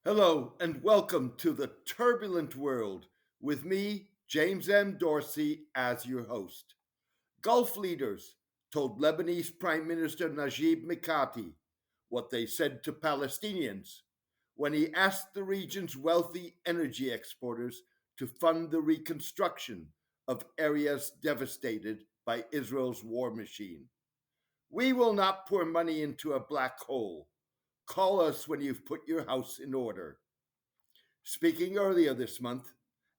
Hello and welcome to the turbulent world with me, James M. Dorsey, as your host. Gulf leaders told Lebanese Prime Minister Najib Mikati what they said to Palestinians when he asked the region's wealthy energy exporters to fund the reconstruction of areas devastated by Israel's war machine. We will not pour money into a black hole. Call us when you've put your house in order. Speaking earlier this month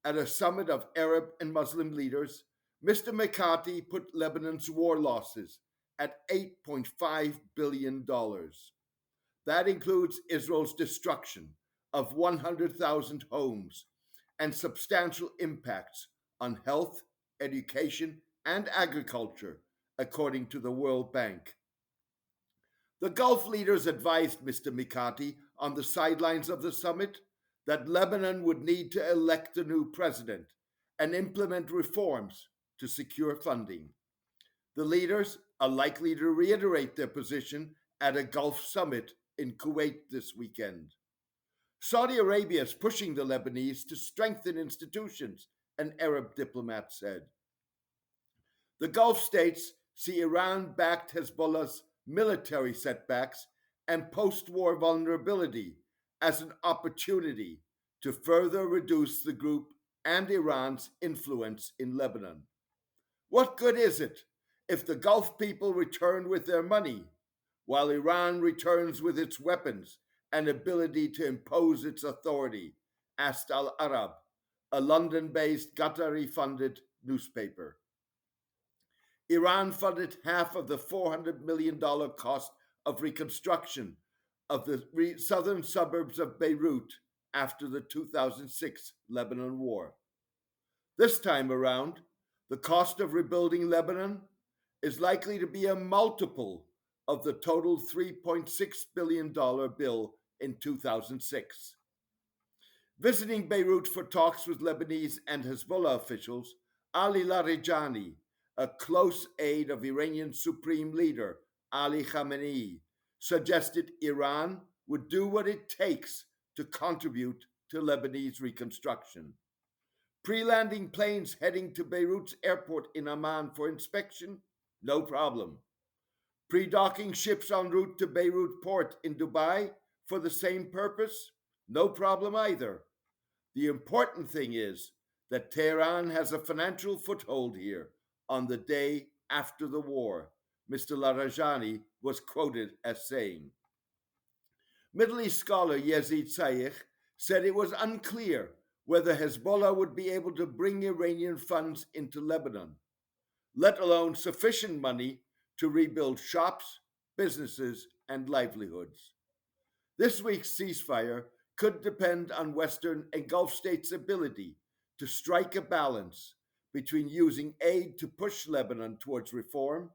at a summit of Arab and Muslim leaders, Mr. Mikati put Lebanon's war losses at $8.5 billion. That includes Israel's destruction of 100,000 homes and substantial impacts on health, education, and agriculture, according to the World Bank. The Gulf leaders advised Mr. Mikati on the sidelines of the summit that Lebanon would need to elect a new president and implement reforms to secure funding. The leaders are likely to reiterate their position at a Gulf summit in Kuwait this weekend. Saudi Arabia is pushing the Lebanese to strengthen institutions, an Arab diplomat said. The Gulf states see Iran backed Hezbollah's military setbacks and post war vulnerability as an opportunity to further reduce the group and Iran's influence in Lebanon. What good is it if the Gulf people return with their money, while Iran returns with its weapons and ability to impose its authority? Asked Al Arab, a London based Qatari funded newspaper. Iran funded half of the $400 million cost of reconstruction of the southern suburbs of Beirut after the 2006 Lebanon War. This time around, the cost of rebuilding Lebanon is likely to be a multiple of the total $3.6 billion bill in 2006. Visiting Beirut for talks with Lebanese and Hezbollah officials, Ali Larijani, a close aide of Iranian Supreme Leader Ali Khamenei, suggested Iran would do what it takes to contribute to Lebanese reconstruction. Pre landing planes heading to Beirut's airport in Amman for inspection? No problem. Pre docking ships en route to Beirut port in Dubai for the same purpose? No problem either. The important thing is that Tehran has a financial foothold here on the day after the war, Mr. Larijani was quoted as saying. Middle East scholar Yazid Sayegh said it was unclear whether Hezbollah would be able to bring Iranian funds into Lebanon, let alone sufficient money to rebuild shops, businesses, and livelihoods. This week's ceasefire could depend on Western and Gulf states' ability to strike a balance between using aid to push Lebanon towards reform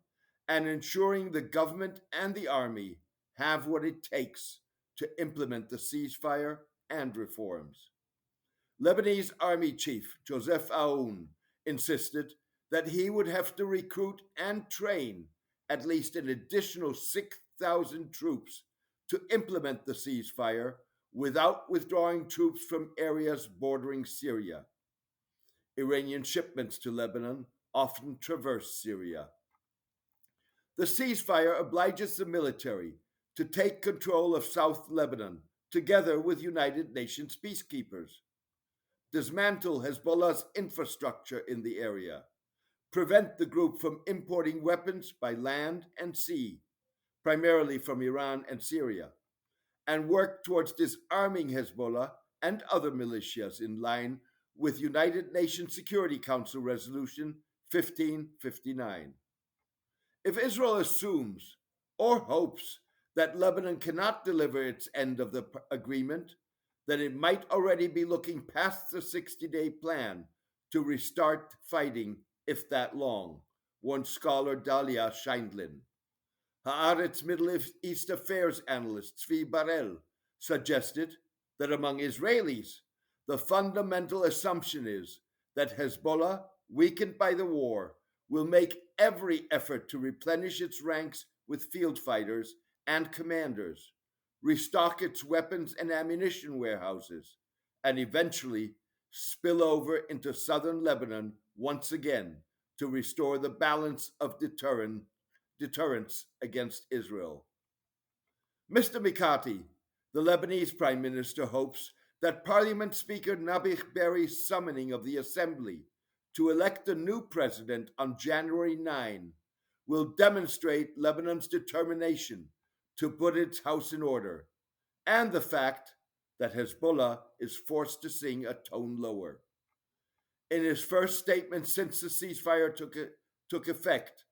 and ensuring the government and the army have what it takes to implement the ceasefire and reforms. Lebanese Army Chief Joseph Aoun insisted that he would have to recruit and train at least an additional 6,000 troops to implement the ceasefire without withdrawing troops from areas bordering Syria. Iranian shipments to Lebanon often traverse Syria. The ceasefire obliges the military to take control of South Lebanon together with United Nations peacekeepers, dismantle Hezbollah's infrastructure in the area, prevent the group from importing weapons by land and sea, primarily from Iran and Syria, and work towards disarming Hezbollah and other militias in line with United Nations Security Council Resolution 1559. If Israel assumes or hopes that Lebanon cannot deliver its end of the agreement, then it might already be looking past the 60-day plan to restart fighting, if that long, warned scholar Dalia Scheindlin. Haaretz Middle East Affairs analyst Zvi Barel suggested that among Israelis, the fundamental assumption is that Hezbollah, weakened by the war, will make every effort to replenish its ranks with field fighters and commanders, restock its weapons and ammunition warehouses, and eventually spill over into southern Lebanon once again to restore the balance of deterrence against Israel. Mr. Mikati, the Lebanese Prime Minister, hopes that Parliament Speaker Nabih Berri's summoning of the Assembly to elect a new president on January 9 will demonstrate Lebanon's determination to put its house in order, and the fact that Hezbollah is forced to sing a tone lower. In his first statement since the ceasefire took effect,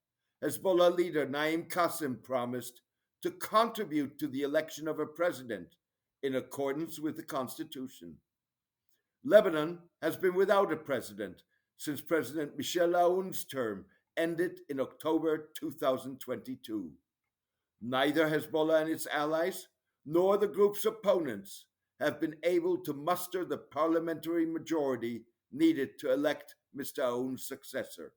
Hezbollah leader Naim Qassem promised to contribute to the election of a president in accordance with the constitution. Lebanon has been without a president since President Michel Aoun's term ended in October 2022. Neither Hezbollah and its allies, nor the group's opponents, have been able to muster the parliamentary majority needed to elect Mr. Aoun's successor.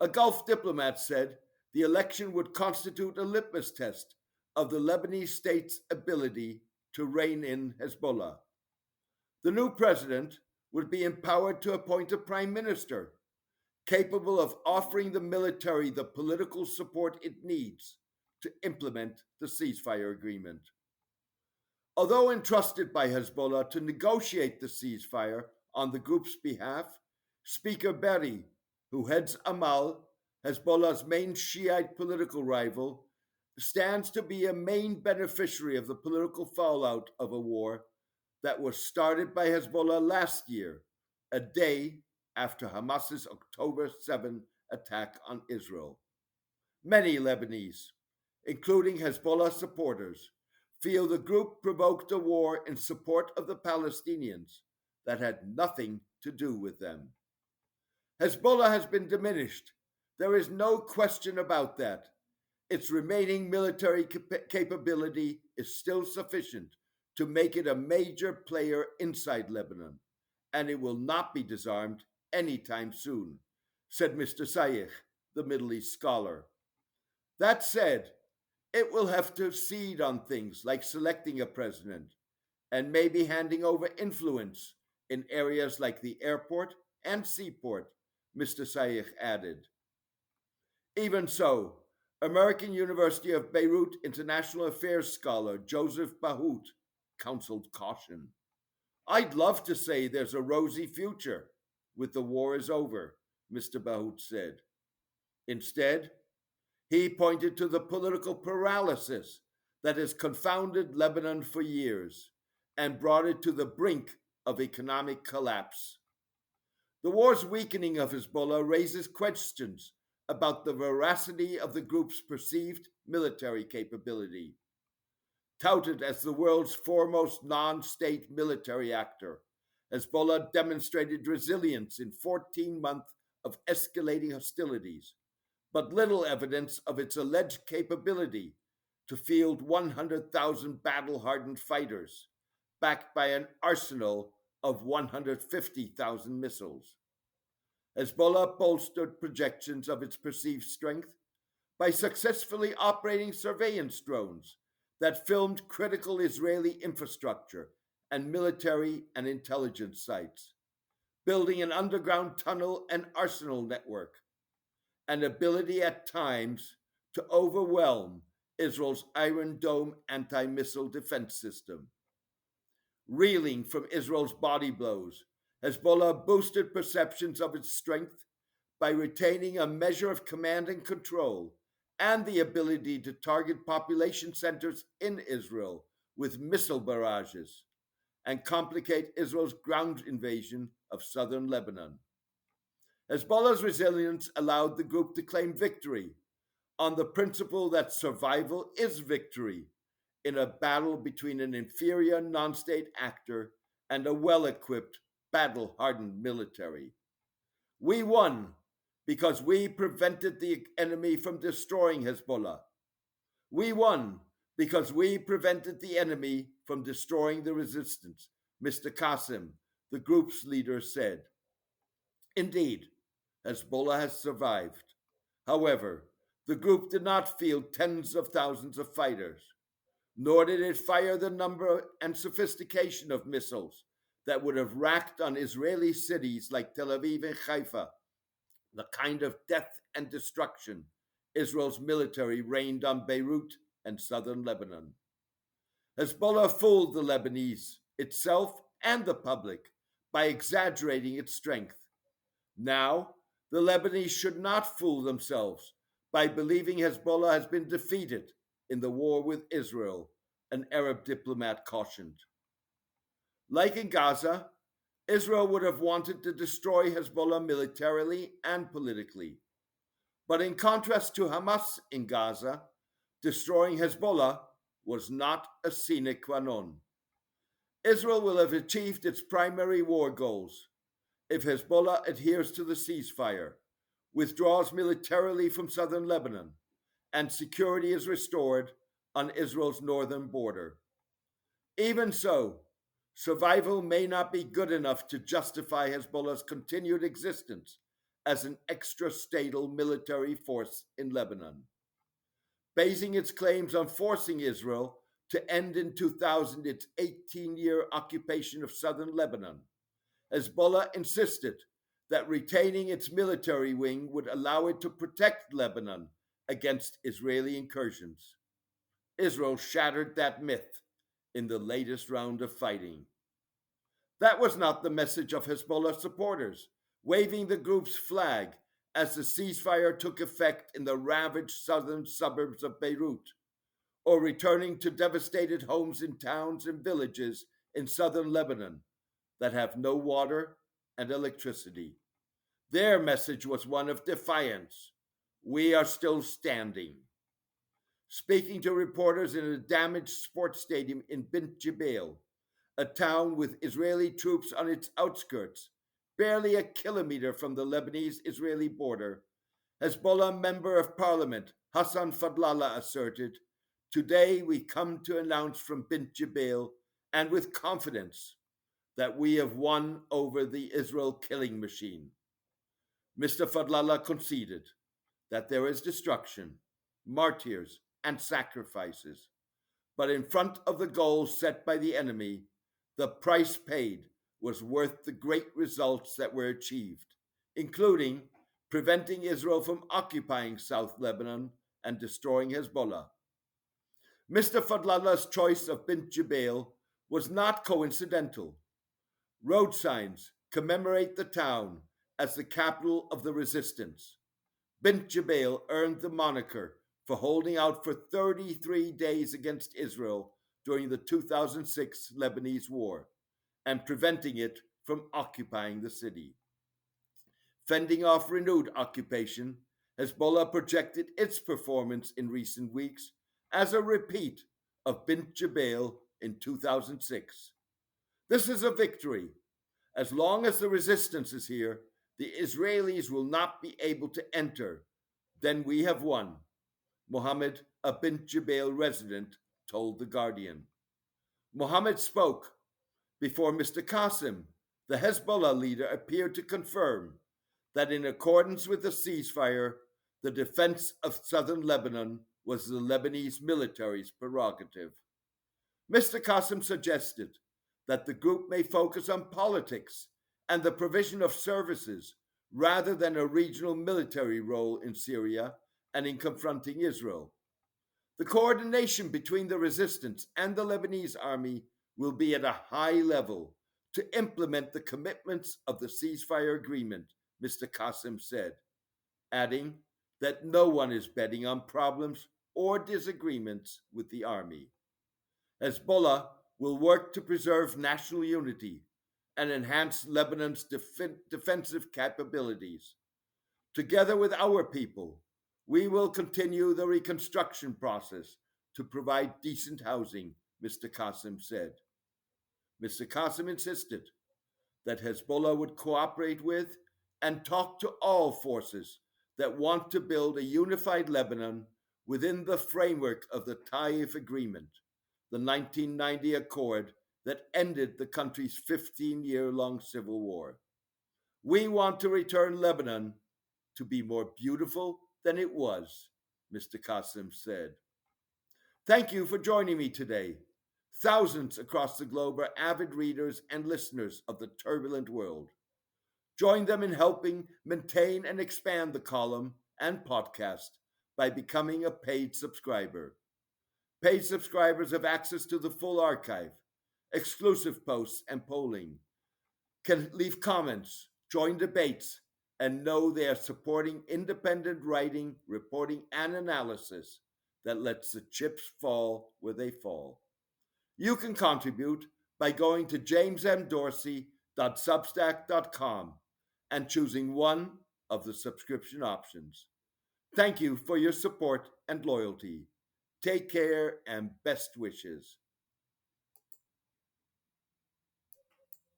A Gulf diplomat said the election would constitute a litmus test of the Lebanese state's ability to rein in Hezbollah. The new president would be empowered to appoint a prime minister capable of offering the military the political support it needs to implement the ceasefire agreement. Although entrusted by Hezbollah to negotiate the ceasefire on the group's behalf, Speaker Berri, who heads Amal, Hezbollah's main Shiite political rival, stands to be a main beneficiary of the political fallout of a war that was started by Hezbollah last year, a day after Hamas's October 7 attack on Israel. Many Lebanese, including Hezbollah supporters, feel the group provoked a war in support of the Palestinians that had nothing to do with them. Hezbollah has been diminished. There is no question about that. Its remaining military capability is still sufficient to make it a major player inside Lebanon, and it will not be disarmed anytime soon, said Mr. Sayegh, the Middle East scholar. That said, it will have to cede on things like selecting a president and maybe handing over influence in areas like the airport and seaport, Mr. Sayegh added. Even so, American University of Beirut international affairs scholar Joseph Bahout counseled caution. I'd love to say there's a rosy future with the war is over, Mr. Bahout said. Instead, he pointed to the political paralysis that has confounded Lebanon for years and brought it to the brink of economic collapse. The war's weakening of Hezbollah raises questions about the veracity of the group's perceived military capability. Touted as the world's foremost non-state military actor, Hezbollah demonstrated resilience in 14 months of escalating hostilities, but little evidence of its alleged capability to field 100,000 battle-hardened fighters, backed by an arsenal of 150,000 missiles. Hezbollah bolstered projections of its perceived strength by successfully operating surveillance drones that filmed critical Israeli infrastructure and military and intelligence sites, building an underground tunnel and arsenal network, an ability at times to overwhelm Israel's Iron Dome anti-missile defense system. Reeling from Israel's body blows, Hezbollah boosted perceptions of its strength by retaining a measure of command and control and the ability to target population centers in Israel with missile barrages and complicate Israel's ground invasion of southern Lebanon. Hezbollah's resilience allowed the group to claim victory on the principle that survival is victory in a battle between an inferior non-state actor and a well-equipped, battle-hardened military. We won because we prevented the enemy from destroying Hezbollah. We won because we prevented the enemy from destroying the resistance, Mr. Qassem, the group's leader, said. Indeed, Hezbollah has survived. However, the group did not field tens of thousands of fighters. nor did it fire the number and sophistication of missiles that would have racked on Israeli cities like Tel Aviv and Haifa the kind of death and destruction Israel's military rained on Beirut and southern Lebanon. Hezbollah fooled the Lebanese, itself, and the public by exaggerating its strength. Now, the Lebanese should not fool themselves by believing Hezbollah has been defeated in the war with Israel, an Arab diplomat cautioned. Like in Gaza, Israel would have wanted to destroy Hezbollah militarily and politically. But in contrast to Hamas in Gaza, destroying Hezbollah was not a sine qua non. Israel will have achieved its primary war goals if Hezbollah adheres to the ceasefire, withdraws militarily from southern Lebanon, and security is restored on Israel's northern border. Even so, survival may not be good enough to justify Hezbollah's continued existence as an extra-statal military force in Lebanon. Basing its claims on forcing Israel to end in 2000 its 18-year occupation of southern Lebanon, Hezbollah insisted that retaining its military wing would allow it to protect Lebanon against Israeli incursions. Israel shattered that myth in the latest round of fighting. That was not the message of Hezbollah supporters, waving the group's flag as the ceasefire took effect in the ravaged southern suburbs of Beirut, or returning to devastated homes in towns and villages in southern Lebanon that have no water and electricity. Their message was one of defiance. We are still standing. Speaking to reporters in a damaged sports stadium in Bint Jbeil, a town with Israeli troops on its outskirts, barely a kilometer from the Lebanese-Israeli border, Hezbollah Member of Parliament Hassan Fadlallah asserted, "Today we come to announce from Bint Jbeil, and with confidence, that we have won over the Israel killing machine." Mr. Fadlallah conceded that there is destruction, martyrs, and sacrifices, but in front of the goals set by the enemy, the price paid was worth the great results that were achieved, including preventing Israel from occupying South Lebanon and destroying Hezbollah. Mr. Fadlallah's choice of Bint Jbeil was not coincidental. Road signs commemorate the town as the capital of the resistance. Bint Jbeil earned the moniker for holding out for 33 days against Israel during the 2006 Lebanese war and preventing it from occupying the city. Fending off renewed occupation, Hezbollah projected its performance in recent weeks as a repeat of Bint Jbeil in 2006. This is a victory. As long as the resistance is here, the Israelis will not be able to enter. Then we have won, Mohammed, a Bint Jbeil resident, told The Guardian. Mohammed spoke before Mr. Qasim, the Hezbollah leader, appeared to confirm that in accordance with the ceasefire, the defense of southern Lebanon was the Lebanese military's prerogative. Mr. Qasim suggested that the group may focus on politics and the provision of services rather than a regional military role in Syria and in confronting Israel. The coordination between the resistance and the Lebanese army will be at a high level to implement the commitments of the ceasefire agreement, Mr. Qasim said, adding that no one is betting on problems or disagreements with the army. Hezbollah will work to preserve national unity and enhance Lebanon's defensive capabilities. Together with our people, we will continue the reconstruction process to provide decent housing, Mr. Qasim said. Mr. Qasim insisted that Hezbollah would cooperate with and talk to all forces that want to build a unified Lebanon within the framework of the Taif Agreement, the 1990 accord that ended the country's 15-year-long civil war. We want to return Lebanon to be more beautiful than it was, Mr. Qasim said. Thank you for joining me today. Thousands across the globe are avid readers and listeners of the turbulent world. Join them in helping maintain and expand the column and podcast by becoming a paid subscriber. Paid subscribers have access to the full archive, exclusive posts and polling, can leave comments, join debates, and know they are supporting independent writing, reporting, and analysis that lets the chips fall where they fall. You can contribute by going to jamesmdorsey.substack.com and choosing one of the subscription options. Thank you for your support and loyalty. Take care and best wishes.